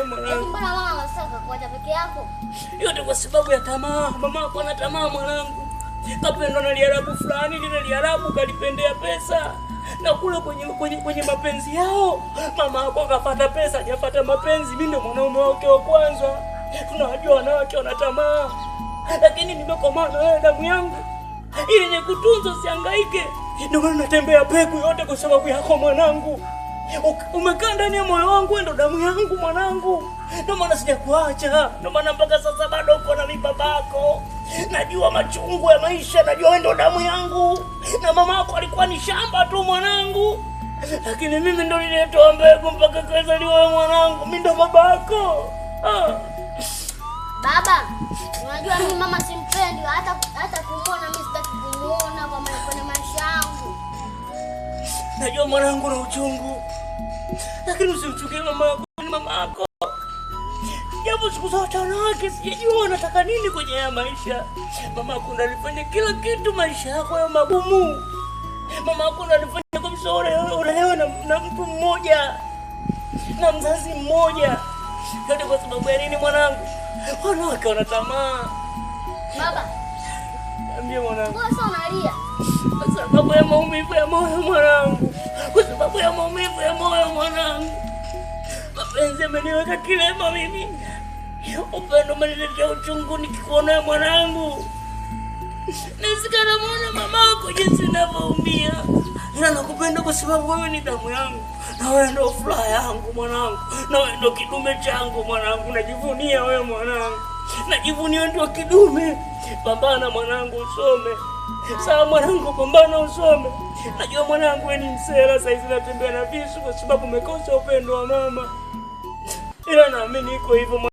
Mwanangu. Mbona mama anataka kuacha peke yako? Yote kwa sababu ya tamaa. Mama yako ana tamaa mwanangu. Kapendwa na liarabu fulani, lile liarabu kalipendea pesa. Na kule kwenye mapenzi yao, mama yako kafuata pesa, hajafuata mapenzi. Mimi ndio mwanaume wake wa kwanza. Tunajua wanawake wana tamaa. Lakini nimekomaa na wewe damu yangu. Ili nikutunze usihangaike. Ndio maana natembea peku yote kwa sababu yako mwanangu. Umekaa ndani ya moyo wangu, ndo damu yangu mwanangu. Ndio maana sijakuacha. Ndio maana mpaka sasa bado uko na babako. Najua machungu ya maisha, najua wewe ndo damu yangu. Na mama yako alikuwa ni shamba tu mwanangu. Lakini mimi ndo nilitoa mbegu mpaka kazaliwa wewe mwanangu. Mimi ndo babako. Baba, unajua mimi mama simpendi, hata kumuona mimi sitaki kumuona kwenye maisha yangu. Najua mwanangu na uchungu. Lakini usimchukie mama yako, ni mama yako. Japo siku zote wanawake sijajua wanataka nini kwenye haya maisha. Mama yako ndo alifanya kila kitu maisha yako ya magumu. Mama yako ndo alifanya kabisa unaelewa na mtu mmoja. Na mzazi mmoja. Yote kwa sababu ya nini mwanangu? Wanawake wana tamaa. Baba. Niambie mwanangu. Mbona sasa unalia? Kwa sababu ya maumivu ya moyo mwanangu. Kwa sababu ya maumivu ya moyo mwanangu. Mapenzi yameniweka kilema mimi. Upendo umeniletea uchungu nikikuona mwanangu. Nasikana muone mamako jinsi ninavyoumia. Ila nakupenda kwa sababu wewe ni damu yangu. Na wewe ndo furaha yangu mwanangu. Na wewe ndo kidume changu mwanangu. Najivunia wewe mwanangu. Najivunia ndo kidume. Pambana mwanangu usome. Sawa mwanangu, pambana usome. Najua mwanangu wewe ni msela, sasa hivi natembea na visu kwa sababu umekosa upendo wa mama. Ila naamini iko hivyo.